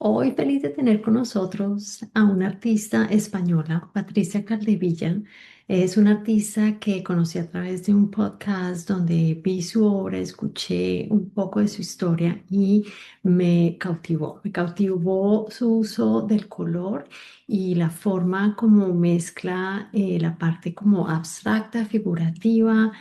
Hoy feliz de tener con nosotros a una artista española, Patricia Caldevilla. Es una artista que conocí a través de un podcast donde vi su obra, escuché un poco de su historia y me cautivó. Me cautivó su uso del color y la forma como mezcla la parte como abstracta, figurativa,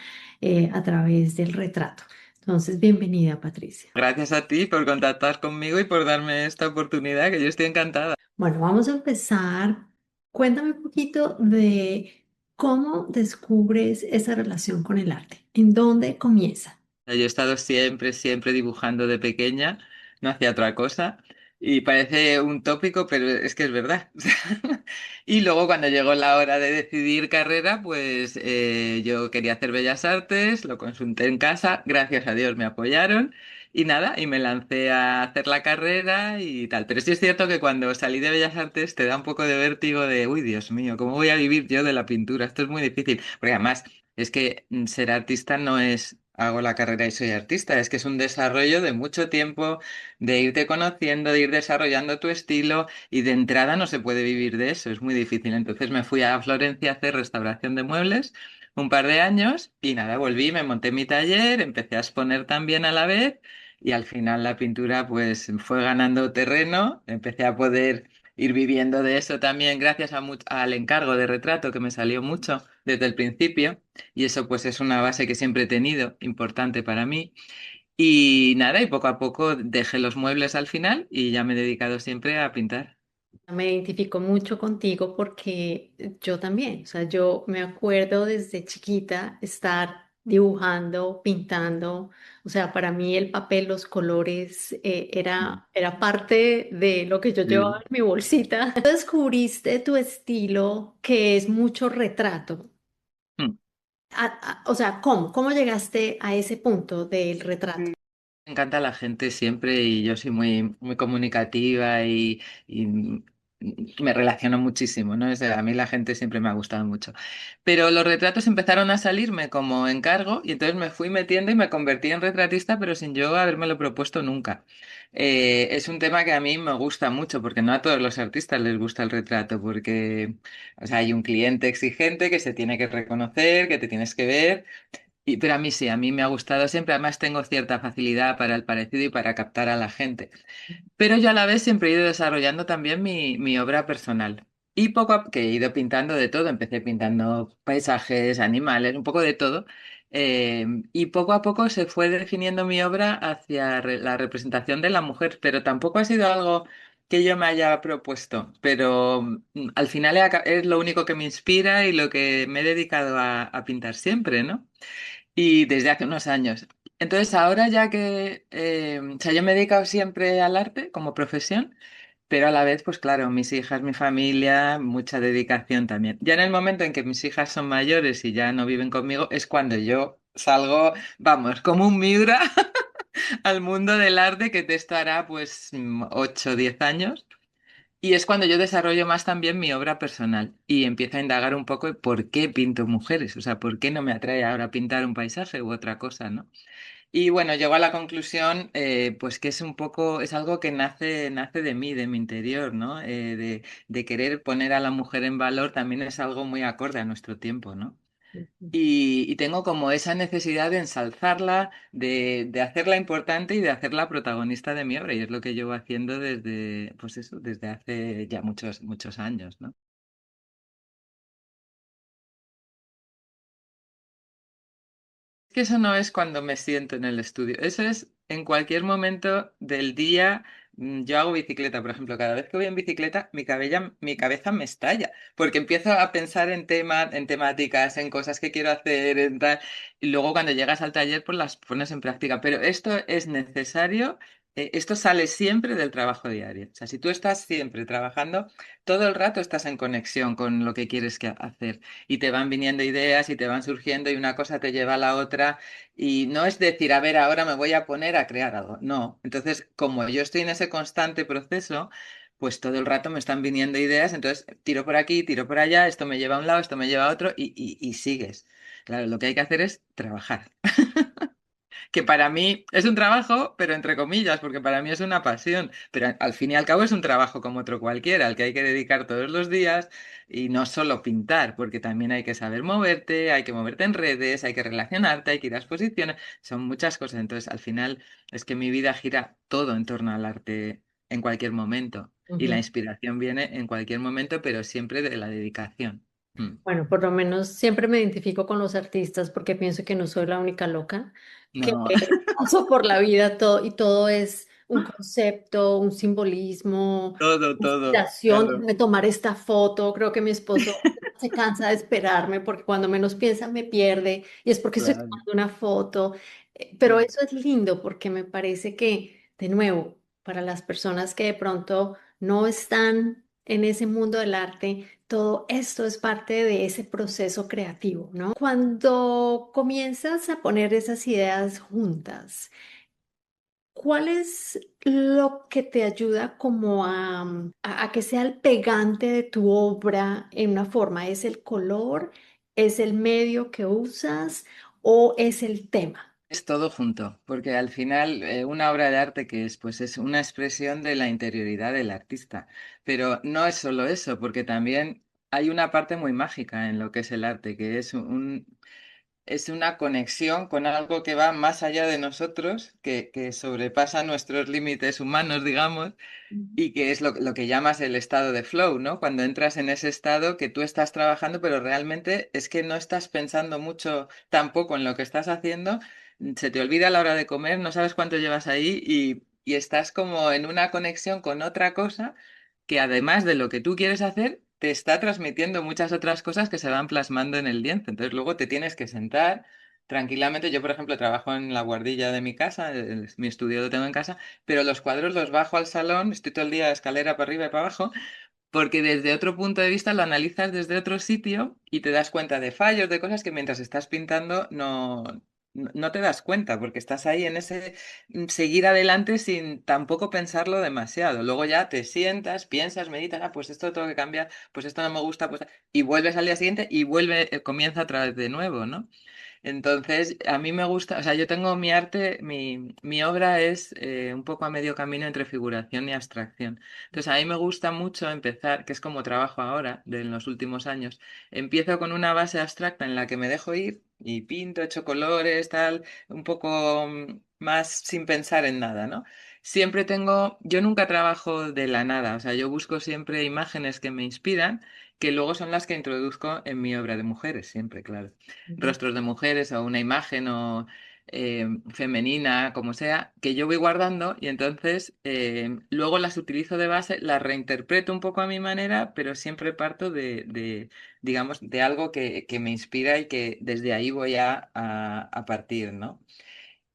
a través del retrato. Entonces, bienvenida, Patricia. Gracias a ti por contactar conmigo y por darme esta oportunidad, que yo estoy encantada. Bueno, vamos a empezar. Cuéntame un poquito de cómo descubres esa relación con el arte. ¿En dónde comienza? Yo he estado siempre dibujando de pequeña, no hacía otra cosa. Y parece un tópico, pero es que es verdad. Y luego cuando llegó la hora de decidir carrera, pues yo quería hacer Bellas Artes, lo consulté en casa, gracias a Dios me apoyaron y nada, y me lancé a hacer la carrera y tal. Pero sí es cierto que cuando salí de Bellas Artes te da un poco de vértigo de, uy, Dios mío, ¿cómo voy a vivir yo de la pintura? Esto es muy difícil. Porque además es que ser artista no es hago la carrera y soy artista, es que es un desarrollo de mucho tiempo, de irte conociendo, de ir desarrollando tu estilo y de entrada no se puede vivir de eso, es muy difícil. Entonces me fui a Florencia a hacer restauración de muebles un par de años y nada, volví, me monté mi taller, empecé a exponer también a la vez y al final la pintura pues fue ganando terreno, empecé a poder ir viviendo de eso también gracias a al encargo de retrato que me salió mucho desde el principio. Y eso pues es una base que siempre he tenido, importante para mí. Y nada, y poco a poco dejé los muebles al final y ya me he dedicado siempre a pintar. Me identifico mucho contigo porque yo también, o sea, yo me acuerdo desde chiquita estar dibujando, pintando, o sea, para mí el papel, los colores, era parte de lo que yo llevaba Sí. en mi bolsita. Tú descubriste tu estilo que es mucho retrato. Mm. O sea, ¿cómo? ¿Cómo llegaste a ese punto del retrato? Me encanta la gente siempre y yo soy muy comunicativa y me relaciono muchísimo, ¿no? A mí la gente siempre me ha gustado mucho. Pero los retratos empezaron a salirme como encargo y entonces me fui metiendo y me convertí en retratista, pero sin yo habérmelo propuesto nunca. Es un tema que a mí me gusta mucho porque no a todos los artistas les gusta el retrato porque, o sea, hay un cliente exigente que se tiene que reconocer, que te tienes que ver. Pero a mí sí, a mí me ha gustado siempre, además tengo cierta facilidad para el parecido y para captar a la gente. Pero yo a la vez siempre he ido desarrollando también mi obra personal. Y que he ido pintando de todo, empecé pintando paisajes, animales, un poco de todo. Y poco a poco se fue definiendo mi obra hacia la representación de la mujer, pero tampoco ha sido algo que yo me haya propuesto, pero al final es lo único que me inspira y lo que me he dedicado a pintar siempre, ¿no? Y desde hace unos años. Entonces, ahora ya que, o sea, yo me he dedicado siempre al arte como profesión, pero a la vez, pues claro, mis hijas, mi familia, mucha dedicación también. Ya en el momento en que mis hijas son mayores y ya no viven conmigo, es cuando yo salgo, vamos, como un miura al mundo del arte, que te estará pues 8 o 10 años. Y es cuando yo desarrollo más también mi obra personal y empiezo a indagar un poco por qué pinto mujeres, o sea, por qué no me atrae ahora pintar un paisaje u otra cosa, ¿no? Y bueno, llego a la conclusión, pues que es un poco, es algo que nace de mí, de mi interior, ¿no? De querer poner a la mujer en valor también es algo muy acorde a nuestro tiempo, ¿no? Y tengo como esa necesidad de ensalzarla, de hacerla importante y de hacerla protagonista de mi obra. Y es lo que llevo haciendo desde, pues eso, desde hace ya muchos años, ¿no? Que eso no es cuando me siento en el estudio, eso es en cualquier momento del día. Yo hago bicicleta, por ejemplo, cada vez que voy en bicicleta, mi cabeza me estalla, porque empiezo a pensar en temáticas, en cosas que quiero hacer, en tal, y luego cuando llegas al taller, pues las pones en práctica. Pero esto es necesario, esto sale siempre del trabajo diario. O sea, si tú estás siempre trabajando, todo el rato estás en conexión con lo que quieres hacer y te van viniendo ideas y te van surgiendo y una cosa te lleva a la otra y no es decir, a ver, ahora me voy a poner a crear algo. No. Entonces, como yo estoy en ese constante proceso, pues todo el rato me están viniendo ideas, entonces tiro por aquí, tiro por allá, esto me lleva a un lado, esto me lleva a otro y sigues. Claro, lo que hay que hacer es trabajar. que para mí es un trabajo, pero entre comillas, porque para mí es una pasión, pero al fin y al cabo es un trabajo como otro cualquiera, al que hay que dedicar todos los días y no solo pintar, porque también hay que saber moverte, hay que moverte en redes, hay que relacionarte, hay que ir a exposiciones, son muchas cosas. Entonces, al final es que mi vida gira todo en torno al arte en cualquier momento y la Ujú. inspiración viene en cualquier momento, pero siempre de la dedicación. Mm. Bueno, por lo menos siempre me identifico con los artistas porque pienso que no soy la única loca, que No, paso por la vida todo y todo es un concepto, un simbolismo, todo, todo, inspiración. claro, Déjame tomar esta foto. Creo que mi esposo se cansa de esperarme porque cuando menos piensa me pierde y es porque estoy claro. tomando una foto. Pero Mm. eso es lindo porque me parece que, de nuevo, para las personas que de pronto no están en ese mundo del arte, todo esto es parte de ese proceso creativo, ¿no? Cuando comienzas a poner esas ideas juntas, ¿cuál es lo que te ayuda como a que sea el pegante de tu obra en una forma? ¿Es el color? ¿Es el medio que usas? ¿O es el tema? Es todo junto, porque al final una obra de arte que es, pues es una expresión de la interioridad del artista. Pero no es solo eso, porque también hay una parte muy mágica en lo que es el arte, que es una conexión con algo que va más allá de nosotros, que sobrepasa nuestros límites humanos, digamos, y que es lo que llamas el estado de flow, ¿no? Cuando entras en ese estado que tú estás trabajando, pero realmente es que no estás pensando mucho tampoco en lo que estás haciendo, se te olvida a la hora de comer, no sabes cuánto llevas ahí y estás como en una conexión con otra cosa que además de lo que tú quieres hacer, te está transmitiendo muchas otras cosas que se van plasmando en el lienzo. Entonces luego te tienes que sentar tranquilamente. Yo, por ejemplo, trabajo en la guardilla de mi casa, mi estudio lo tengo en casa, pero los cuadros los bajo al salón, estoy todo el día de escalera para arriba y para abajo, porque desde otro punto de vista lo analizas desde otro sitio y te das cuenta de fallos, de cosas que mientras estás pintando no te das cuenta, porque estás ahí en ese seguir adelante sin tampoco pensarlo demasiado. Luego ya te sientas, piensas, meditas, ah, pues esto lo tengo que cambiar, pues esto no me gusta, pues y vuelves al día siguiente y comienza otra vez de nuevo, ¿no? Entonces, a mí me gusta, o sea, yo tengo mi arte, mi obra es un poco a medio camino entre figuración y abstracción. Entonces, a mí me gusta mucho empezar, que es como trabajo ahora, en los últimos años. Empiezo con una base abstracta en la que me dejo ir y pinto, echo colores, tal, un poco más sin pensar en nada, ¿no? Yo nunca trabajo de la nada, o sea, yo busco siempre imágenes que me inspiran, que luego son las que introduzco en mi obra de mujeres, siempre, claro Ujú. rostros de mujeres o una imagen o femenina, como sea, que yo voy guardando y entonces luego las utilizo de base, las reinterpreto un poco a mi manera, pero siempre parto digamos, de algo que me inspira y que desde ahí voy a partir, ¿no?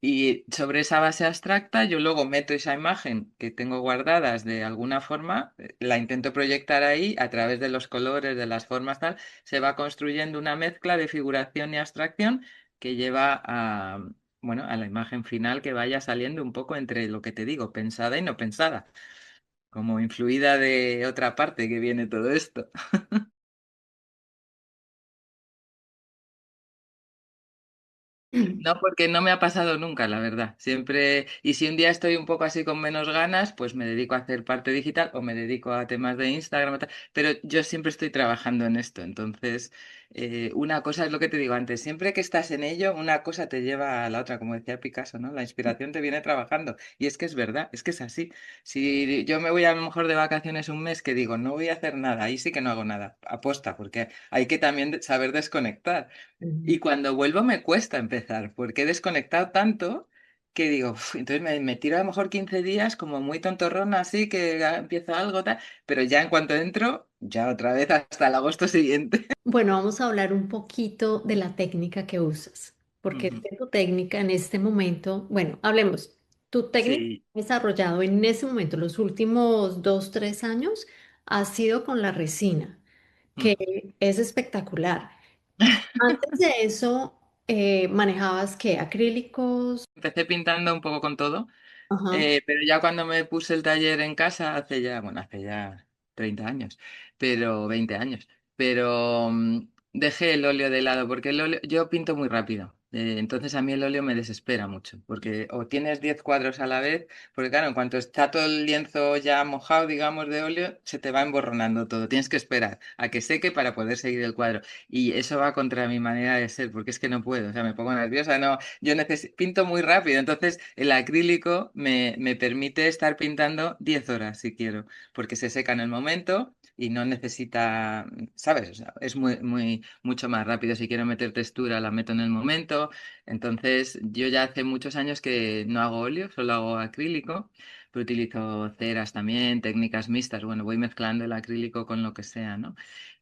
Y sobre esa base abstracta, yo luego meto esa imagen que tengo guardadas de alguna forma, la intento proyectar ahí a través de los colores, de las formas, tal, se va construyendo una mezcla de figuración y abstracción que lleva bueno, a la imagen final que vaya saliendo un poco entre lo que te digo, pensada y no pensada, como influida de otra parte que viene todo esto. No, porque no me ha pasado nunca, la verdad. Siempre, y si un día estoy un poco así con menos ganas, pues me dedico a hacer parte digital o me dedico a temas de Instagram, o tal, pero yo siempre estoy trabajando en esto. Entonces, una cosa es lo que te digo antes, siempre que estás en ello, una cosa te lleva a la otra, como decía Picasso, ¿no? La inspiración te viene trabajando. Y es que es verdad, es que es así. Si yo me voy a lo mejor de vacaciones un mes que digo, no voy a hacer nada, ahí sí que no hago nada, aposta, porque hay que también saber desconectar. Ujú. Y cuando vuelvo me cuesta empezar, porque he desconectado tanto que digo, "Uf", entonces me tiro a lo mejor 15 días como muy tontorrona, así que empiezo algo tal, pero ya en cuanto entro, ya otra vez hasta el agosto siguiente. Bueno, vamos a hablar un poquito de la técnica que usas, porque es Ujú. que tu técnica en este momento, bueno, hablemos, tu técnica Sí. desarrollado en ese momento, los últimos 2, 3 años, ha sido con la resina, Mm. que es espectacular. Antes de eso, manejabas qué, acrílicos. Empecé pintando un poco con todo, Ajá. pero ya cuando me puse el taller en casa, hace ya 30 años, pero 20 años, pero dejé el óleo de lado, porque el óleo, yo pinto muy rápido. Entonces a mí el óleo me desespera mucho, porque o tienes 10 cuadros a la vez, porque claro, en cuanto está todo el lienzo ya mojado, digamos, de óleo, se te va emborronando todo. Tienes que esperar a que seque para poder seguir el cuadro. Y eso va contra mi manera de ser, porque es que no puedo, o sea, me pongo nerviosa, no, yo pinto muy rápido, entonces el acrílico me permite estar pintando 10 horas si quiero, porque se seca en el momento y no necesita, ¿sabes? O sea, es mucho más rápido. Si quiero meter textura, la meto en el momento. Entonces, yo ya hace muchos años que no hago óleo, solo hago acrílico, pero utilizo ceras también, técnicas mixtas. Bueno, voy mezclando el acrílico con lo que sea, ¿no?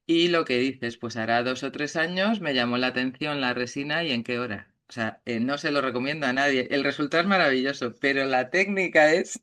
Y lo que dices, pues hará 2 o 3 años me llamó la atención la resina y en qué hora. O sea, no se lo recomiendo a nadie. El resultado es maravilloso, pero la técnica es